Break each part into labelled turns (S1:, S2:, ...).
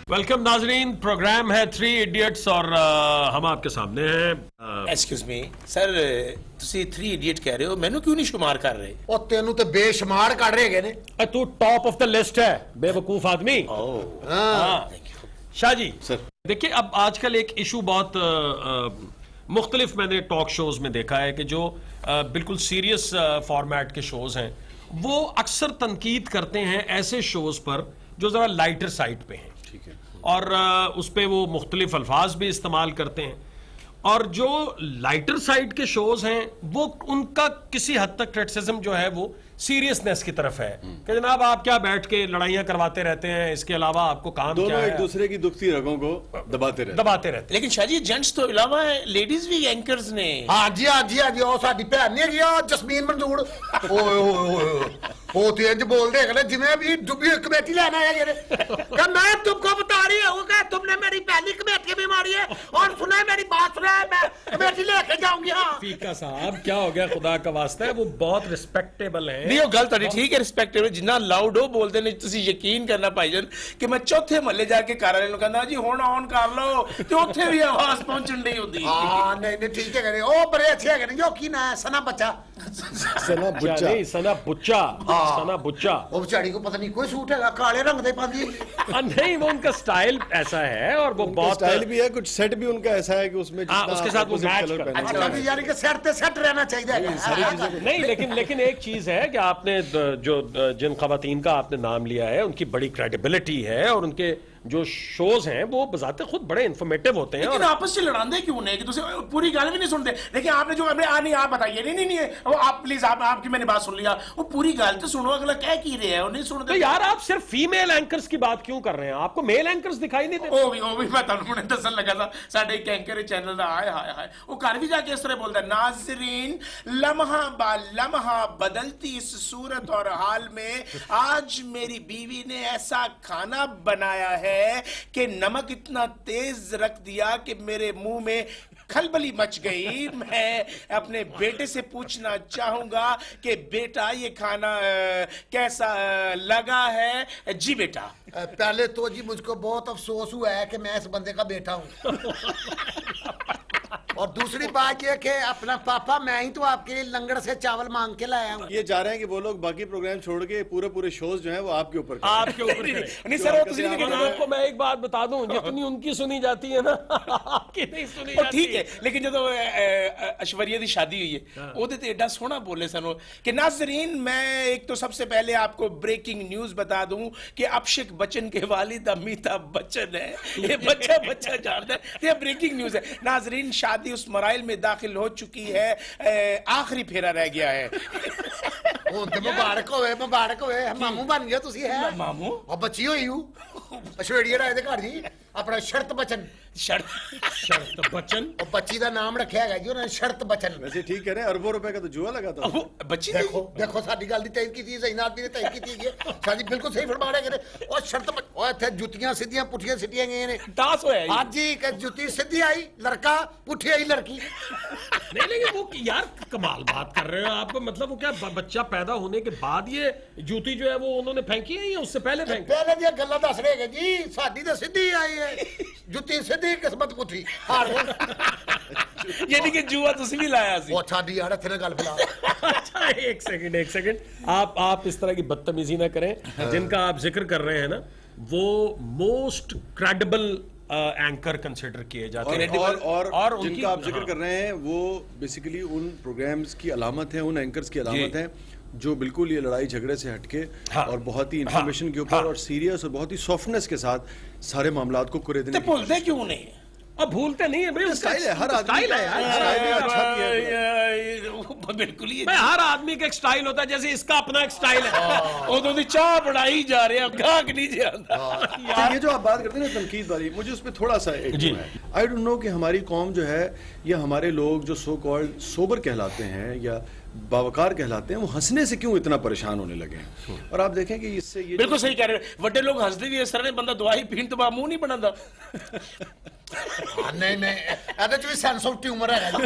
S1: Welcome ناظرین، programme ہے 3 idiots اور ہم آپ کے سامنے ہیں.
S2: ایکسکیوز می سر، ਤੁਸੀਂ 3 ایڈیٹ ਕਹਿ ਰਹੇ ਹੋ, ਮੈਨੂੰ ਕਿਉਂ ਨਹੀਂ ਸ਼ੁਮਾਰ ਕਰ ਰਹੇ؟
S3: ਉਹ ਤੈਨੂੰ ਤੇ ਬੇਸ਼ੁਮਾਰ ਕੱਢ ਰਹੇ ਹੈਗੇ ਨੇ.
S1: تو ٹاپ آف دا لسٹ ہے بے وقوف آدمی. شاہ جی
S4: سر،
S1: دیکھیے اب آج کل ایک ایشو بہت مختلف میں نے ٹاک شوز میں دیکھا ہے کہ جو بالکل سیریس فارمیٹ کے شوز ہیں وہ اکثر تنقید کرتے ہیں ایسے شوز پر جو ذرا لائٹر سائٹ پہ ہیں،
S4: ٹھیک ہے،
S1: اور اس پہ وہ مختلف الفاظ بھی استعمال کرتے ہیں. اور جو لائٹر سائٹ کے شوز ہیں وہ ان کا کسی حد تک کرٹیسزم جو ہے وہ سیریسنس کی طرف ہے کہ جناب آپ کیا بیٹھ کے لڑائیاں کرواتے رہتے ہیں، اس کے علاوہ آپ کو کام کیا
S4: دونوں
S1: ہے؟
S4: ایک دوسرے کی دکھتی رگوں کو دباتے رہتے
S1: دباتے رہتے
S2: لیکن شاہ جی جینٹس تو علاوہ ہے، لیڈیز بھی اینکرز نے.
S3: ਹਾਂ ਜੀ ਹਾਂ ਜੀ ਹਾਂ ਜੀ ਉਹ ਸਾਡੀ ਭੈਣ ਨਹੀਂ ਹੈਗੀ ਆ ਜਸਮੀਨ ਮਨਜ਼ੂਰ. ਓਏ ਓਏ ਓਏ ਉਹ ਤੇ ਇੰਜ ਬੋਲਦੇ ਹੈਗੇ ਨੇ ਜਿਵੇਂ ਵੀ ਡੁੱਬੀ ਕਮੇਟੀ ਲੈਣ ਆਇਆ ਜਿਹੜੇ. کہ میں تم کو بتا رہی ہوں کہ تم نے میری پہلی کمیٹی بھی ماری ہے اور سنا ہے میری بات سنا ہے، میں کمیٹی لے کے جاؤں گی. ہاں
S1: فیقہ صاحب کیا ہو گیا، خدا کا واسطہ ہے، وہ بہت رسپیکٹیبل ہیں.
S2: نہیں وہ گل تاری ٹھیک ہے، رسپیکٹیبل جننا لاؤڈ ہو بولتے نے. تسی یقین کرنا بھائی جان کہ میں چوتھے محلے جا کے کار والے نوں کہندا جی ہن آن کر لو تے اوتھے بھی آواز پہنچن نہیں ہوندی.
S3: ہاں نہیں نہیں ٹھیک ہے. وہ بڑے اچھے ہیں جو کی نا سنا بچہ،
S4: سنا بچہ
S1: نہیں سنا بچا، سنا بچا.
S3: وہ بیچاری کو پتہ نہیں کوئی سوٹ ہے کالے رنگ دے پاندی.
S1: نہیں وہ ان کا سٹائل ایسا ہے اور وہ بہت
S4: سٹائل بھی ہے، کچھ سیٹ بھی ان کا ایسا ہے کہ اس میں
S1: اس کے ساتھ وہ میچ کرتا ہے.
S3: اچھا بھی یعنی کہ سیٹ تے سیٹ رہنا چاہیے.
S1: نہیں لیکن ایک چیز ہے کہ آپ نے جو جن خواتین کا آپ نے نام لیا ہے ان کی بڑی کریڈیبلٹی ہے اور ان کے جو شوز ہیں وہ بذات خود بڑے انفارمیٹیو ہوتے ہیں.
S2: لیکن آپس سے لڑاندے کیوں نہیں کہ تسی پوری گل بھی نہیں سنتے؟ لیکن آپ نے جو نہیں آپ بتائیے نہیں وہ آپ پلیز آپ کی میں نے بات سن لیا، وہ پوری گل تو سنو، اگلا کہہ کی رہے ہیں وہ نہیں سنتے.
S1: تو یار آپ صرف فیمیل اینکرز کی بات کیوں کر رہے ہیں؟ آپ کو میل اینکرز دکھائی نہیں دیتے؟
S2: وہ بھی میں تمہیں دسن لگا تھا ساڈے ایک اینکر چینل دا ہائے ہائے ہائے وہ گھر بھی جا کے اس طرح بولتا ہے، ناظرین لمحہ با لمحہ بدلتی اس صورت اور حال میں آج میری بیوی نے ایسا کھانا بنایا ہے کہ نمک اتنا تیز رکھ دیا کہ میرے منہ میں کھلبلی مچ گئی. میں اپنے بیٹے سے پوچھنا چاہوں گا کہ بیٹا یہ کھانا کیسا لگا ہے؟ جی بیٹا.
S3: پہلے تو جی مجھ کو بہت افسوس ہوا ہے کہ میں اس بندے کا بیٹا ہوں، اور دوسری بات یہ کہ اپنا پاپا میں ہی تو آپ کے لیے لنگڑ سے چاول مانگ کے لایا ہوں.
S4: یہ جا رہے ہیں کہ وہ لوگ باقی پروگرام چھوڑ کے پورے شوز جو ہیں وہ آپ کے اوپر کریں.
S1: آپ کے اوپر
S2: نہیں سر،
S1: آپ کو میں ایک بات بتا دوں، جتنی ان کی سنی جاتی ہے نا آپ کی نہیں سنی جاتی.
S2: ٹھیک ہے لیکن جب ایشوریہ دی شادی ہوئی ہے وہ تے ایڈا سونا بولے سن کہ ناظرین میں ایک تو سب سے پہلے آپ کو بریکنگ نیوز بتا دوں کہ ابھشیک بچن کے والد امیتابھ بچن ہے. یہ بچہ جانتا ہے، یہ بریکنگ نیوز ہے. ناظرین شادی اس مراحل میں داخل ہو چکی ہے، آخری پھیرا رہ گیا ہے.
S3: مبارک ہوئے ماموں بن گیا تسی. ہے
S2: ماموں
S3: اور بچی ہوئی ہوں ایشوریہ رائے دے گھر جی اپنا شرط بچن.
S1: شرط بچن
S3: اور بچی دا نام رکھیا گیا جی انہوں نے شرط بچن.
S4: ویسے ٹھیک کہہ رہے ہیں، اربوں روپے کا تو جوا لگا تھا.
S2: بچی
S3: دیکھو ساری گل دی تائید کی تھی، زین آدمی نے تائید کی تھی. شاہ جی بالکل صحیح فرما رہے ہیں. اور شرط اتنے جتیاں سیدیاں پٹھیاں سٹیاں گئی نے.
S2: ٹاس ہوا ہے
S3: آج جی کہ جتی سیدھی آئی لڑکا، پٹھی آئی لڑکی.
S1: نہیں لیکن وہ یار کمال بات کر رہے ہیں آپ کو. مطلب وہ کیا بچہ پیدا ہونے کے بعد یہ جوتی جو ہے وہ انہوں نے پھینکی ہے یا اس سے پہلے پھینکی؟
S3: پہلے دیا گلا دس رہے ہیں جی ساڈی تو سیدھی آئی ہے، جتی سیدھی قسمت پٹھی.
S2: یعنی کہ جوا تسی بھی لایا سی.
S3: وہ ساڈی یار اتنے گل پلا.
S1: اچھا ایک سیکنڈ آپ اس طرح کی بدتمیزی نہ کریں. جن کا آپ ذکر کر رہے ہیں نا وہ موسٹ کریڈیبل اینکر کنسیڈر کیے جاتے ہیں،
S4: اور جن کا آپ ذکر کر رہے ہیں وہ بیسیکلی ان پروگرامز کی علامت ہیں، ان اینکرز کی علامت ہیں جو بالکل یہ لڑائی جھگڑے سے ہٹ کے اور بہت ہی انفارمیشن کے اوپر اور سیریس اور بہت ہی سافٹنس کے ساتھ سارے معاملات کو کرے دینے.
S2: بولتے کیوں نہیں؟
S1: اب بھولتے نہیں ہیں بھائی،
S4: اسٹائل ہے ہر آدمی
S2: بالکل ہی
S1: ہر آدمی کا ایک سٹائل ہوتا ہے، جیسے اس کا اپنا ایک سٹائل ہے.
S2: وہ تو چاہ بڑھائی جا رہے ہیں، گاہک نہیں جاتا.
S4: یہ جو آپ بات کرتے ہیں نا تنقید والی، مجھے اس پہ تھوڑا سا آئی ڈونٹ نو کہ ہماری قوم جو ہے یا ہمارے لوگ جو سو کالڈ سوبر کہلاتے ہیں یا باوقار کہلاتے ہیں وہ ہنسنے سے کیوں اتنا پریشان ہونے لگے ہیں. اور آپ دیکھیں کہ اس سے یہ
S2: بالکل صحیح کہہ رہے ہیں، وڈے لوگ ہنستے بھی اس طرح نے بندہ دوائی پین تو منہ نہیں بنا.
S3: نہیں نہیں ਇਹਦੇ ਚ ਵੀ ਸੈਂਸ ਆਫ ਟਿਊਮਰ ਹੈਗਾ ਜੀ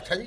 S3: ਅੱਛਾ ਜੀ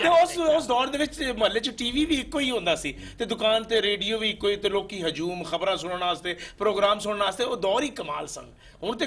S2: ਤੇ ਉਸ ਦੌਰ ਦੇ ਵਿੱਚ ਮੁਹੱਲੇ 'ਚ ਟੀਵੀ ਵੀ ਇੱਕੋ ਹੀ ਹੁੰਦਾ ਸੀ ਤੇ ਦੁਕਾਨ ਤੇ ਰੇਡੀਓ ਵੀ ਇੱਕੋ ਹੀ ਤੇ ਲੋਕੀ ਹਜੂਮ ਖਬਰਾਂ ਸੁਣਨ ਵਾਸਤੇ ਪ੍ਰੋਗਰਾਮ ਸੁਣਨ ਵਾਸਤੇ ਉਹ ਦੌਰ ਹੀ ਕਮਾਲ ਸਨ। ਹੁਣ ਤੇ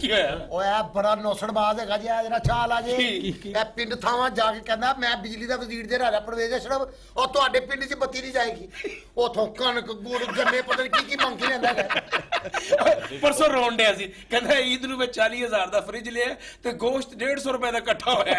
S2: ਕੀ ਹੋਇਆ
S3: ਓਏ ਆ ਬੜਾ ਨੌਸੜਬਾਜ਼ ਹੈਗਾ ਜੀ ਆ ਜਿਹੜਾ ਛਾਲ ਆ ਜੇ ਇਹ ਪਿੰਡ ਥਾਵਾਂ ਜਾ ਕੇ ਕਹਿੰਦਾ ਮੈਂ ਬਿਜਲੀ ਦਾ ਵਜ਼ੀਰ ਦੇ ਰਾਜਾ ਪ੍ਰਵੇਸ਼ ਅਸ਼ਰਫ ਉਹ ਤੁਹਾਡੇ ਪਿੰਡ 'ਚ ਬੱਤੀ ਨਹੀਂ ਜਾਏਗੀ ਉਥੋਂ ਕਣਕ ਗੁੜ ਗੰਨੇ ਪਤਾ ਨਹੀਂ ਕੀ ਮੰਗ ਕੇ ਲੈਂਦਾ ਹੈ
S2: ਪਰਸੋਂ ਰੋਣ ਡਿਆ ਸੀ ਕਹਿੰਦਾ ਈਦ ਨੂੰ ਮੈਂ 40,000 ਦਾ ਫ੍ਰਿਜ ਲਿਆ ਤੇ ਗੋਸ਼ਤ 150 ਰੁਪਏ ਦਾ ਇਕੱਠਾ ਹੋਇਆ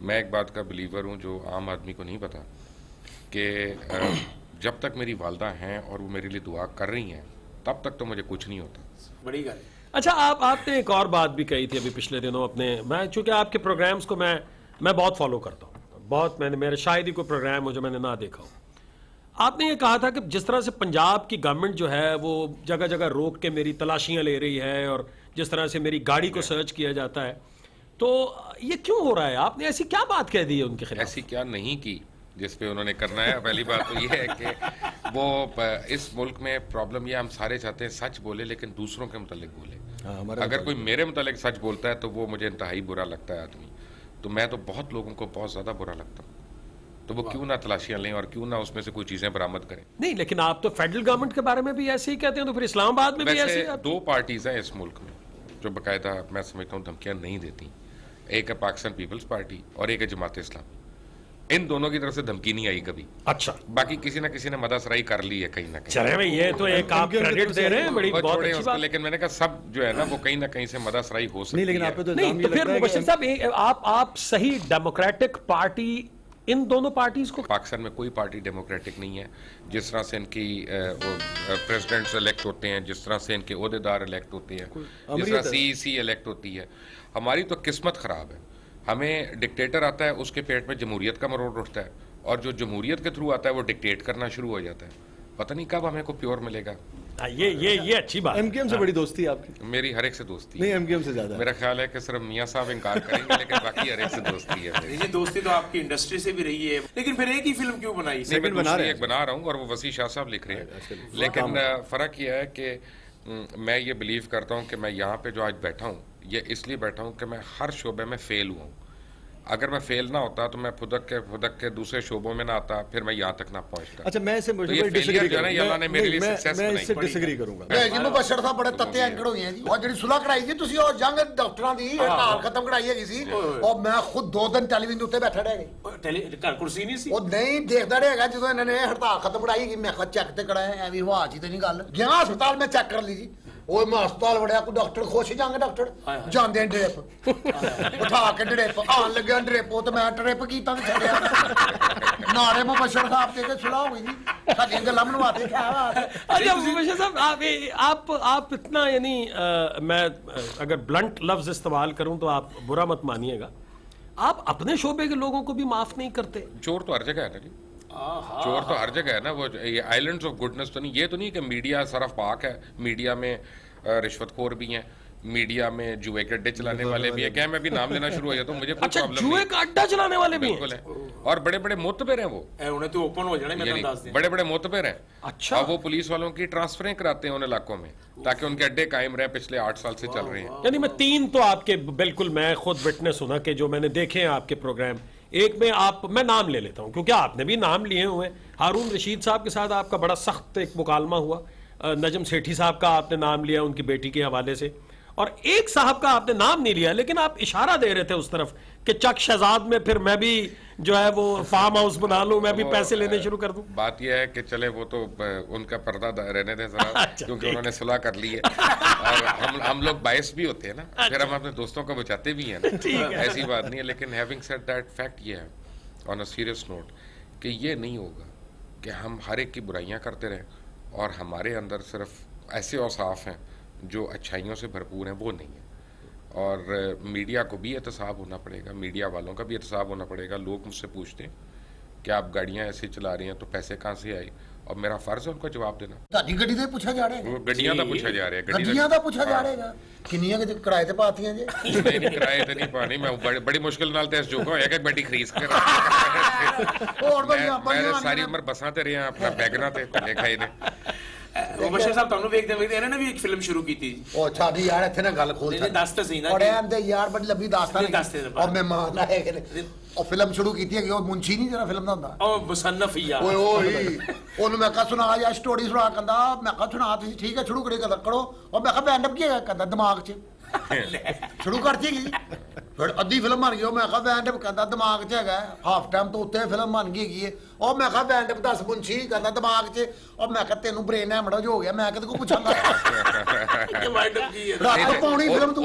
S5: میں ایک بات کا بلیور ہوں جو عام آدمی کو نہیں پتا کہ جب تک میری والدہ ہیں اور وہ میرے لیے دعا کر رہی ہیں تب تک تو مجھے کچھ نہیں ہوتا.
S2: بڑی گل.
S1: اچھا آپ نے ایک اور بات بھی کہی تھی ابھی پچھلے دنوں اپنے, میں چونکہ آپ کے پروگرامز کو میں بہت فالو کرتا ہوں, بہت, میں نے میرے شاید ہی کوئی پروگرام ہو جو میں نے نہ دیکھا ہو. آپ نے یہ کہا تھا کہ جس طرح سے پنجاب کی گورنمنٹ جو ہے وہ جگہ جگہ روک کے میری تلاشیاں لے رہی ہے اور جس طرح سے میری گاڑی کو سرچ کیا جاتا ہے, تو یہ کیوں ہو رہا ہے؟ آپ نے ایسی کیا بات کہہ دی ہے ان کے خلاف؟
S5: ایسی کیا نہیں کی جس پہ انہوں نے کرنا ہے. پہلی بات تو یہ ہے کہ وہ اس ملک میں پرابلم یہ ہم سارے چاہتے ہیں سچ بولے لیکن دوسروں کے متعلق بولے. اگر کوئی میرے متعلق سچ بولتا ہے تو وہ مجھے انتہائی برا لگتا ہے آدمی. تو میں تو بہت لوگوں کو بہت زیادہ برا لگتا ہوں, تو وہ کیوں نہ تلاشیاں لیں اور کیوں نہ اس میں سے کوئی چیزیں برآمد کریں.
S1: نہیں لیکن آپ تو فیڈرل گورنمنٹ کے بارے میں بھی ایسے ہی کہتے ہیں, تو پھر اسلام آباد میں بھی ایسے
S5: ویسے 2 پارٹیز ہیں اس ملک میں جو باقاعدہ میں سمجھتا ہوں دھمکیاں نہیں دیتی. ایک ہے پاکستان پیپلز پارٹی اور ایک ہے جماعت اسلامی. ان دونوں کی طرف سے دھمکی نہیں آئی کبھی.
S1: اچھا,
S5: باقی کسی نہ کسی نے مدد سرائی کر لی ہے کہیں نہ کہیں.
S1: چلے بھائی یہ تو ایک آپ کریڈٹ دے رہے ہیں, بڑی
S5: وہ
S1: بہت
S5: چھوڑیں
S1: اچھی
S5: اس کو,
S1: بات.
S5: لیکن میں نے کہا سب جو ہے نا وہ کہیں نہ کہیں سے مدد سرائی ہو سکتی
S4: نہیں لیکن
S5: ہے.
S4: آپ پہ تو
S1: نہیں تو پھر مبشر صاحب آپ صحیح ڈیموکریٹک پارٹی ان دونوں پارٹیز کو,
S5: پاکستان میں کوئی پارٹی ڈیموکریٹک نہیں ہے. جس طرح سے ان کی پریزیڈنٹس الیکٹ ہوتے ہیں, جس طرح سے ان کے عہدیدار الیکٹ ہوتے ہیں, جس طرح CEC الیکٹ ہوتی ہے, ہماری تو قسمت خراب ہے. ہمیں ڈکٹیٹر آتا ہے, اس کے پیٹ میں جمہوریت کا مروڑ اٹھتا ہے, اور جو جمہوریت کے تھرو آتا ہے وہ ڈکٹیٹ کرنا شروع ہو جاتا ہے. پتہ نہیں کب ہمیں کو پیور ملے گا.
S1: یہ اچھی بات.
S4: MKM سے بڑی دوستی ہے آپ کی؟
S5: میری ہر ایک سے دوستی
S4: نہیں
S5: ہے.
S4: MKM سے زیادہ.
S5: میرا خیال ہے کہ صرف میاں صاحب انکار کریں گے لیکن باقی ہر ایک سے دوستی ہے میری.
S2: یہ دوستی تو آپ کی انڈسٹری سے بھی رہی ہے, لیکن پھر ایک ہی فلم کیوں بنائی؟
S5: نہیں, میں دوسری ایک بنا رہا ہوں اور وہ وسیع شاہ صاحب لکھ رہے ہیں. لیکن فرق یہ ہے کہ میں یہ بلیو کرتا ہوں کہ میں یہاں پہ جو آج بیٹھا ہوں یہ اس لیے بیٹھا ہوں کہ میں ہر شعبے میں فیل ہوا ہوں. اگر میں فیل نہ ہوتا تو میں پھدک کے دوسرے شعبوں میں نہ آتا, پھر میں یہاں تک نہ پہنچتا.
S4: اچھا میں اسے ڈسیگری کروں گا.
S3: جی مبشر صاحب بڑے تتے اینکڑ ہوئے ہیں جی, اور جڑی صلح کرائی جی تسی اور جنگ ڈاکٹراں دی ہڑتال ختم کرائی ہے سی, اور میں خود 2 دن ٹیلی ویژن تے بیٹھا رہ گئی.
S2: کرسی نہیں سی,
S3: وہ نہیں دیکھدا رہے گا جدوں انہوں نے ہڑتال ختم کرائی گی. میں کہ چیک تے کرایا ایویں ہوا جی تے نہیں گل. گیا ہسپتال میں چیک کر لی جی, وہ میں ہسپتال وڑیا کوئی ڈاکٹر خوش جانگے ڈاکٹر جاندے ڈرپ اٹھا کے ڈرپ آن لگا ڈرپ, تو میں ٹرپ کیتا تے چھڑیا نارے مبشر صاحب تے صلح ہو گئی جی. ساڈی گلاں منواتے کیا بات ہے.
S1: اچھا مبشر صاحب آپ اتنا, یعنی میں اگر بلنٹ لفظ استعمال کروں تو آپ برا مت مانیے گا, آپ اپنے شعبے کے لوگوں کو بھی معاف نہیں کرتے.
S5: چور تو ہر جگہ ہے نا جی, چور تو ہر جگہ ہے نا. وہ یہ آئیلینڈز آف گڈنس تو نہیں, یہ تو نہیں کہ میڈیا صرف پاک ہے, میڈیا میں رشوت خور بھی ہیں, میڈیا میں جوئے کے اڈے چلانے والے بھی ہیں. کیا میں بھی نام لینا شروع ہو جاتا ہوں, مجھے کوئی
S1: اچھا
S5: پرابلم
S1: جوئے کا اڈا چلانے والے بھی
S5: بالکل ہیں, اور بڑے بڑے معتبر ہیں. وہ
S2: انہیں تو اوپن ہو جانا, میں
S5: یعنی
S2: انداز دیں.
S5: بڑے بڑے معتبر ہیں.
S1: اچھا,
S5: اور وہ پولیس والوں کی ٹرانسفریں کراتے ہیں ان علاقوں میں تاکہ ان کے اڈے قائم رہیں. پچھلے 8 سال سے چل رہے ہیں.
S1: یعنی میں 3 تو آپ کے بالکل میں خود وٹنس ہوں نا کہ جو میں نے دیکھے ہیں آپ کے پروگرام. ایک میں نام لے لیتا ہوں کیونکہ آپ نے بھی نام لیے ہوئے. ہارون رشید صاحب کے ساتھ آپ کا بڑا سخت ایک مکالمہ ہوا. نجم سیٹھی صاحب کا آپ نے نام لیا ان کی بیٹی کے حوالے سے, اور ایک صاحب کا آپ نے نام نہیں لیا لیکن آپ اشارہ دے رہے تھے اس طرف کہ چک شہزاد میں پھر میں بھی جو ہے وہ فارم ہاؤس بنا لوں, میں بھی پیسے لینے شروع کر دوں.
S5: بات یہ ہے کہ چلے وہ تو ان کا پردہ رہنے دیں ذرا, کیونکہ انہوں نے صلح کر لی ہے اور ہم لوگ باعث بھی ہوتے ہیں نا, پھر ہم اپنے دوستوں کو بچاتے بھی ہیں نا, ایسی بات نہیں ہے. لیکن ہیونگ سیڈ دیٹ, فیکٹ یہ ہے آن اے سیریس نوٹ کہ یہ نہیں ہوگا کہ ہم ہر ایک کی برائیاں کرتے رہیں اور ہمارے اندر صرف ایسے اوصاف ہیں جو اچھائیوں سے بھرپور ہیں, وہ نہیں ہے. اور میڈیا کو بھی احتساب ہونا پڑے گا, میڈیا والوں کا بھی احتساب ہونا پڑے گا. لوگ مجھ سے پوچھتے ہیں کہ آپ گاڑیاں ایسے چلا رہی ہیں تو پیسے کہاں سے آئے, اور میرا فرض ہے ان کو جواب دینا.
S3: تہاڈی گڈی تے پوچھا جا رہا ہے,
S5: وہ گڈیاں دا پوچھا جا رہا ہے,
S3: گڈیاں دا پوچھا جا رہا ہے. کنیاں کے کرائے تے پاتیاں جی؟
S5: نہیں کرائے تے نہیں پانی. میں بڑی مشکل نال تے اس جو کو ایک ایک بیٹی خرید کر
S3: اور بڑیاں
S5: میں ساری عمر بساں تے رہیا اپنا بیگنا تے لے کھائے نے.
S2: مبشر صاحب تانوں ویکھدے انہوں نے بھی ایک فلم شروع کی تھی.
S3: او چھاڈی یار ایتھے نہ گل کھول
S2: نہیں دس تے سی نا,
S3: اور اندے یار بڑی لمبی داستان ہے. اور مہمان آئے کہ اور فلم شروع کیتی ہے کہ وہ منشی نہیں جڑا فلم دا ہوندا,
S2: او مصنف ہی
S3: اوئے اوئے اونوں میں کہا سنا یا سٹوری سنا کندا, میں کہا سنا تسی ٹھیک ہے شروع کرو, اور میں کہا بینڈ اپ کی ہے کندا دماغ 'چ شروع کرتی گئی. ਫਿਰ ਅੱਧੀ ਫਿਲਮ ਬਣ ਗਈ ਉਹ ਮੈਂ ਕਿਹਾ ਵੈਂਡ ਅਪ ਕਹਿੰਦਾ ਦਿਮਾਗ 'ਚ ਹੈਗਾ ਹਾਫ ਟਾਈਮ ਤੋਂ ਉੱਤੇ ਫਿਲਮ ਬਣ ਗਈ ਹੈਗੀ ਹੈ ਉਹ ਮੈਂ ਕਿਹਾ ਵੈਂਡ ਅਪ ਦੱਸ ਮੁੰਸ਼ੀ ਕਹਿੰਦਾ ਦਿਮਾਗ 'ਚ ਉਹ ਮੈਂ ਕਿਹਾ ਤੈਨੂੰ ਬ੍ਰੇਨ ਹੈਮਰੇਜ ਹੋ ਗਿਆ ਮੈਂ ਕਿਤੇ ਕੋ ਪੁੱਛਾਂਗਾ
S2: ਕਿ ਵਾਈਡ ਅਪ ਕੀ ਹੈ
S3: ਰਾਤ ਪਾਉਣੀ ਫਿਲਮ ਤੂੰ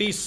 S1: 30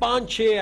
S1: 5-6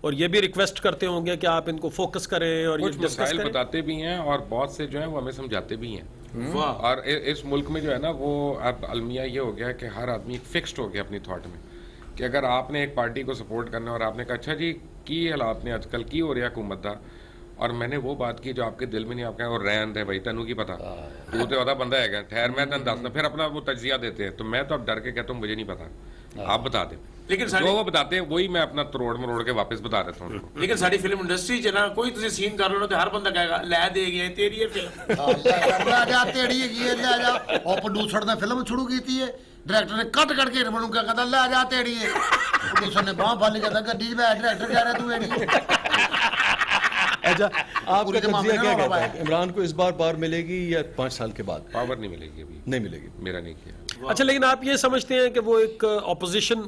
S1: اور یہ بھی ریکویسٹ کرتے ہوں گے کہ آپ ان کو فوکس کریں اور
S5: کچھ
S1: یہ ڈسکس
S5: مسائل
S1: کریں.
S5: بتاتے بھی ہیں اور بہت سے جو ہیں وہ ہمیں سمجھاتے بھی ہیں. اور اس ملک میں جو ہے نا وہ اب المیہ یہ ہو گیا کہ ہر آدمی فکسڈ ہو گیا اپنی تھاٹ میں کہ اگر آپ نے ایک پارٹی کو سپورٹ کرنا اور آپ نے کہا اچھا جی کی حالات نے آج کل کی ہو رہی ہے حکومت دا, اور میں نے وہ بات کی جو آپ کے دل میں نہیں, آپ کہیں اور رہن دے بھائی تینوں کی پتا تو ہوتا بندہ ہے گا ٹھہر میں تن دسنا, پھر اپنا وہ تجزیہ دیتے ہیں. تو میں تو اب ڈر کے کہتا ہوں مجھے نہیں پتا, آپ بتا دیں.
S2: لیکن
S5: جو وہ بتاتے ہیں وہی میں اپنا تروڑ مروڑ کے واپس بتا دیتا ہوں.
S2: لیکن ساری فلم انڈسٹری چ نا کوئی تسی سین کر لو تو ہر بندہ کہے گا لے دے گئے تیری ہے فلم.
S3: لے جا تیڑی ہے لے جا, اور پروڈیوسر نے فلم شروع کی ہے, ڈائریکٹر نے کٹ کر کے بنوں کیا کہتا لے جا تیڑی ہے, پروڈیوسر نے باں پھالی کہتا گڈی بیٹھ ڈائریکٹر کہہ رہا تو ایڑی.
S4: اچھا آپ کا تجزیہ کیا کہتا ہے, عمران کو اس بار پاور ملے گی یا 5 سال کے بعد؟
S5: پاور نہیں ملے گی ابھی,
S4: نہیں ملے گی.
S5: میرا نہیں کیا.
S1: اچھا لیکن آپ یہ سمجھتے ہیں کہ وہ ایک اپوزیشن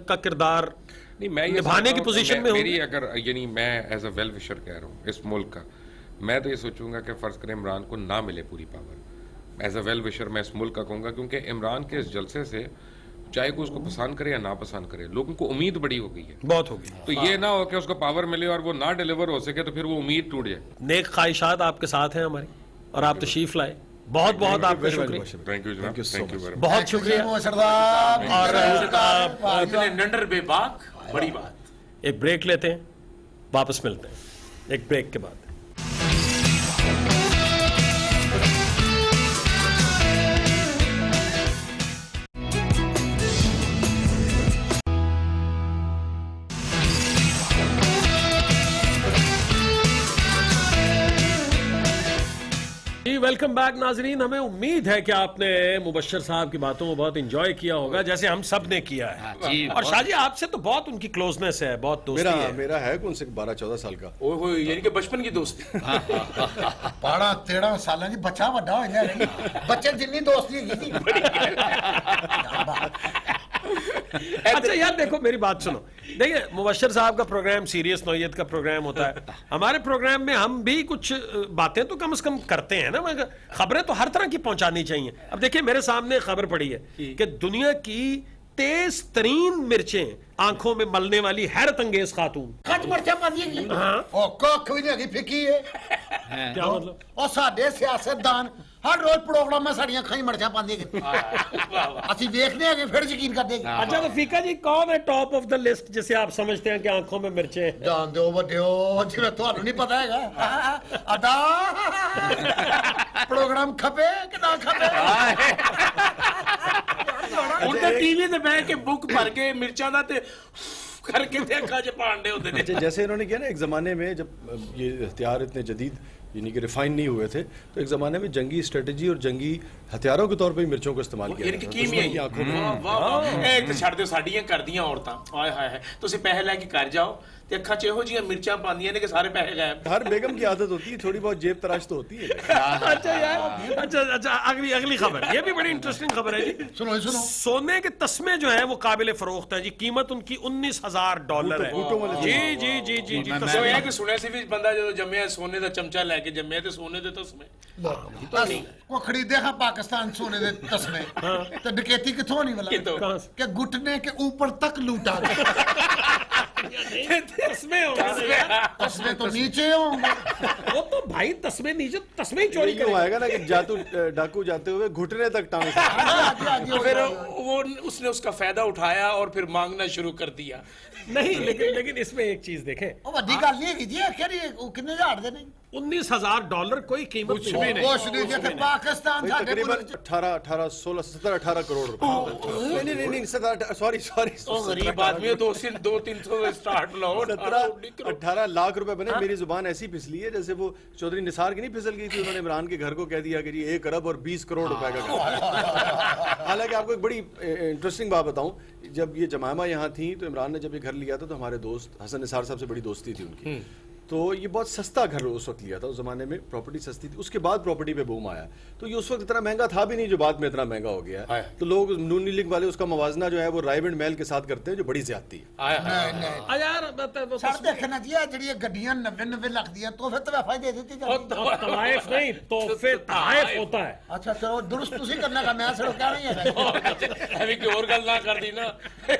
S1: کا کردار
S5: نہیں, میں یہ
S1: نبھانے کی پوزیشن میں ہوں
S5: میری اگر یعنی میں ایز اے ویل وشر کہہ رہا ہوں اس ملک کا, میں تو یہ سوچوں گا کہ فرض کریں عمران کو نہ ملے پوری پاور, ایز اے ویل وشر میں اس ملک کا کہوں گا, کیونکہ عمران کے اس جلسے سے چاہے کوئی اس کو پسند کرے یا نہ پسند کرے لوگوں کو امید بڑی ہو گئی ہے.
S1: بہت ہوگی.
S5: تو یہ نہ ہو کہ اس کو پاور ملے اور وہ نہ ڈیلیور ہو سکے تو پھر وہ امید ٹوٹ جائے.
S1: نیک خواہشات آپ کے ساتھ ہیں ہماری, اور آپ تشریف لائے, بہت بہت آپ کا شکریہ,
S5: تھینک یو جناب, تھینک یو ویری مچ.
S1: بہت شکریہ. اور
S2: اتنے ننڈر بے باک بڑی بات.
S1: ایک بریک لیتے ہیں, واپس ملتے ہیں ایک بریک کے بعد. ویلکم بیک ناظرین. ہمیں امید ہے کہ آپ نے مبشر صاحب کی باتوں کو بہت انجوائے کیا ہوگا جیسے ہم سب نے کیا ہے. اور شاہ جی آپ سے تو بہت ان کی کلوزنس ہے, بہت دوستی ہے.
S4: میرا ہے ان سے 12-14 سال کا.
S2: یعنی کہ بچپن کی دوستی.
S3: 12-13 سال کی بچہ بڑا ہو گیا, بچے جنی دوستی کی.
S1: اچھا یار دیکھو میری بات سنو, دیکھیں مبشر صاحب کا پروگرام سیریس نوعیت کا پروگرام ہوتا ہے. ہمارے پروگرام میں ہم بھی کچھ باتیں تو کم از کم کرتے ہیں نا, خبریں تو ہر طرح کی پہنچانی چاہیے. اب دیکھیں میرے سامنے خبر پڑی ہے کہ دنیا کی تیز ترین مرچیں آنکھوں میں ملنے والی حیرت انگیز خاتون.
S3: کٹ مرچا پانی گئی او کوکھ بھی نہیں پھکی ہے.
S1: کیا مطلب؟
S3: اور ساڈے سیاستدان ہر روز پروگرام میں ساڑیاں کھائی مرچا پاندی گئی. اسی دیکھنے ہیں کہ پھر یقین کر دے گی.
S1: اچھا تو فیقہ جی کون ہے ٹاپ آف دا لسٹ جسے آپ سمجھتے ہیں کہ آنکھوں میں مرچیں؟
S3: جان دو بڑیو جی تھانوں نہیں پتا ہے گا ادا پروگرام کھپے کہ نہ کھپے.
S2: ان تے ٹی وی تے بیٹھ کے بک بھر کے مرچاں دا تے کر کے تے اکھاں چ پانڈے ہوندے نے.
S4: جیسے انہوں نے کیا نا ایک زمانے میں جب یہ ہتھیار اتنے جدید یعنی کہ ریفائن نہیں ہوئے تھے تو ایک زمانے میں جنگی اسٹریٹجی اور جنگی ہتھیاروں کے طور پہ مرچوں کو استعمال کیا
S2: یعنی کہ کیمیائی آنکھوں میں. واہ واہ اے تے چھڑ دیو ساڈیاں کردیاں عورتاں. ہائے ہائے تسی پیسے لے کے گھر جاؤ تے اکھاں چ ایہو جیاں مرچاں پاندیاں نے کہ سارے پیسے غائب.
S4: ہر بیگم کی عادت ہوتی ہے تھوڑی بہت جیب تراش تو ہوتی ہے.
S1: اچھا یار اچھا اگلی خبر, یہ بھی بڑی انٹرسٹنگ خبر ہے جی.
S3: سنو
S1: سونے کے تسمے جو ہیں وہ قابل فروخت ہے جی, قیمت ان کی $19,000 ہے. جی جی جی جی جی.
S2: تو یہ کہ سنے سی بھی بندہ جو جمعہ سونے دا چمچہ لے کے جمعہ تے سونے دے تسمے
S3: وہ خریدے ہاں پاکستان سونے دے تسمے تو ڈکیتی کتھوں نہیں والا کہ گھٹنے کے اوپر تک لوٹا گیا.
S1: تسمے ہوں گے,
S3: تسمے تو نیچے ہوں گے.
S1: وہ تو بھائی تسمے نیچے تسمے ہی چوری
S4: کیوں آئے گا نا کہ ڈاکو جاتے ہوئے گھٹنے تک ٹانگ
S2: پھر وہ اس نے اس کا فائدہ اٹھایا اور پھر مانگنا شروع کر دیا.
S1: نہیں لیکن اس میں ایک چیز دیکھیں,
S3: وہ بڑی گل یہ کی جی کتنے ہزار دے نہیں
S1: $19,000 کوئی قیمت
S2: کچھ بھی نہیں.
S3: کچھ نہیں جیسے پاکستان
S4: تقریباً 17-18 کروڑ روپے. نہیں سوری
S2: غریب آدمی ہے تو 200-300 اسٹارٹ لاؤ.
S4: 18 لاکھ روپے بنے. میری زبان ایسی پھسلی ہے جیسے وہ چودھری نثار کی نہیں پھسل گئی تھی, انہوں نے عمران کے گھر کو کہہ دیا کہ جی 1 ارب اور 20 کروڑ روپے کا گھر. حالانکہ آپ کو ایک بڑی انٹرسٹنگ بات بتاؤں, جب یہ جمائمہ یہاں تھیں تو عمران نے جب یہ گھر لیا تھا تو ہمارے دوست حسن نثار صاحب سے بڑی دوستی تھی ان کی, تو یہ بہت سستا گھر اس وقت لیا تھا, اس زمانے میں پراپرٹی سستی تھی. اس کے بعد پراپرٹی پہ بوم آیا, تو یہ اس وقت اتنا مہنگا تھا بھی نہیں جو بعد میں اتنا مہنگا ہو گیا ہے. تو لوگ نون لیگ والے اس کا موازنہ جو ہے وہ رائے اینڈ محل کے ساتھ کرتے ہیں, جو بڑی زیادتی ہے.
S1: یار
S3: سر دیکھنا چاہیے جڑی گڈیاں 90 لاکھ دی تحفے تحفہ دے دیتی
S1: طوائف نہیں, تحفے تحائف ہوتا ہے.
S3: اچھا چلو درست تسی کرنا کا میں سر کہہ نہیں ہے
S2: ਐਵੇਂ ਕੋਈ ਹੋਰ ਗੱਲ ਨਾ ਕਰਦੀ ਨਾ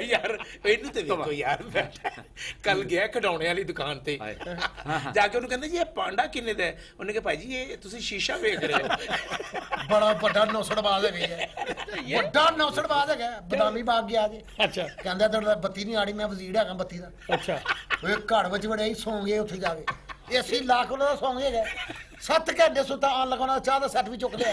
S2: ਯਾਰ. ਇਹਨੂੰ ਤੇ ਵੇਖੋ ਯਾਰ, ਕੱਲ ਗਿਆ ਖਿਡੌਣੇ ਵਾਲੀ ਦੁਕਾਨ ਤੇ, ਜਾ ਕੇ ਉਹਨੂੰ ਕਹਿੰਦੇ ਜੀ ਇਹ ਪਾਂਡਾ ਕਿੰਨੇ ਦਾ ਹੈ? ਉਹਨੇ ਕਿਹਾ ਭਾਈ ਜੀ ਇਹ ਤੁਸੀਂ ਸ਼ੀਸ਼ਾ ਵੇਚ ਰਹੇ ਹੋ.
S3: ਬੜਾ ਵੱਡਾ ਨੌਸੜਬਾਜ਼ ਹੈ, ਵੱਡਾ ਨੌਸੜਬਾਜ਼ ਹੈਗਾ. ਬਦਾਮੀ ਬਾਗ ਗਿਆ ਜੀ.
S1: ਅੱਛਾ.
S3: ਕਹਿੰਦਾ ਤੁਹਾਡਾ ਬੱਤੀ ਨਹੀਂ ਆੜੀ, ਮੈਂ ਵਜ਼ੀਰ ਹੈਗਾ ਬੱਤੀ ਦਾ.
S1: ਅੱਛਾ.
S3: ਉਹ ਘਰ ਵਿੱਚ ਵੜਿਆ ਹੀ ਸੌਂ ਗਏ ਉੱਥੇ ਜਾ ਕੇ. ਅਸੀਂ ਲੱਖ ਉਹਨਾਂ ਦਾ ਸੌਂ ਗਏ 7 ਘੰਟੇ ਸੁੱਤਾ ਆਣ ਲਗਾਉਣਾ, ਚਾਹ ਦਾ ਸੈੱਟ ਵੀ ਚੁੱਕ ਲਿਆ.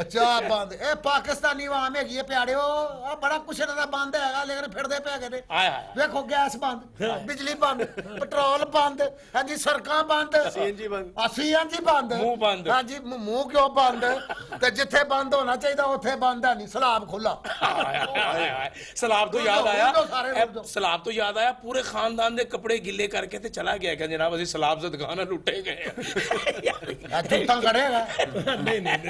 S3: ਅੱਛਾ ਬੰਦ. ਇਹ ਪਾਕਿਸਤਾਨੀ ਆਵਾਮ ਹੈਗੀ ਹੈ ਪਿਆੜਿਓ, ਆ ਬੜਾ ਕੁਛ ਇਹਨਾਂ ਦਾ ਬੰਦ ਹੈਗਾ, ਲੇਕਿਨ ਫਿਰਦੇ ਪੈ ਗਏ ਨੇ.
S2: ਆਏ ਹਾਏ.
S3: ਵੇਖੋ ਗੈਸ ਬੰਦ, ਬਿਜਲੀ ਬੰਦ, ਪੈਟਰੋਲ ਬੰਦ, ਹਾਂਜੀ ਸੜਕਾਂ ਬੰਦ,
S4: CNG ਬੰਦ,
S3: CNG ਬੰਦ,
S2: ਮੂੰਹ ਬੰਦ.
S3: ਹਾਂਜੀ ਮੂੰਹ ਕਿਉਂ ਬੰਦ? ਤੇ ਜਿੱਥੇ ਬੰਦ ਹੋਣਾ ਚਾਹੀਦਾ ਉੱਥੇ ਬੰਦ ਹੈ ਨਹੀਂ, ਸਲਾਬ ਖੁੱਲਾ.
S2: ਸਲਾਬ ਤੋਂ ਯਾਦ
S3: ਰੁਕ
S2: ਆਇਆ,
S3: ਜਾਓ ਸਾਰੇ, ਰੁਕ ਜਾਓ.
S2: ਸਲਾਬ ਤੋਂ ਯਾਦ ਆਇਆ, ਪੂਰੇ ਖਾਨਦਾਨ ਦੇ ਕੱਪੜੇ ਗਿੱਲੇ ਕਰਕੇ ਤੇ ਚਲਾ ਗਿਆ ਕਿ ਜਨਾਬ ਅਸੀਂ ਸਲਾਬ ਸੇ ਦੁਕਾਨਾਂ ਲੁੱਟੇ ਗਏ.
S3: ਤੂੰ ਖੜੇਗਾ.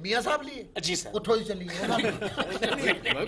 S3: ਮੀਆਂ ਸਾਹਿਬ ਲਈ
S2: ਜੀ ਸਰ.
S3: ਉੱਠੋ ਹੀ ਚੱਲੀਏ.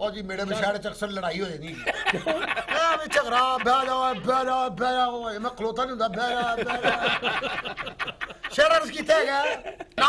S3: ਉਹ ਜੀ ਮੇਰੇ ਵਿਸ਼ਾੜੇ ਚ ਅਕਸਰ ਲੜਾਈ ਹੋ ਜਾਂਦੀ ਹੈ. ਵੀ ਝਗੜਾ ਬਹਿ ਜਾ ਮੈਂ ਖਲੋਤਾ ਨਹੀਂ ਹੁੰਦਾ. ਬਹਿ ਜਾ ਸ਼ਰਰਸ ਕਿੱਥੇ ਹੈਗਾ? ਨਾ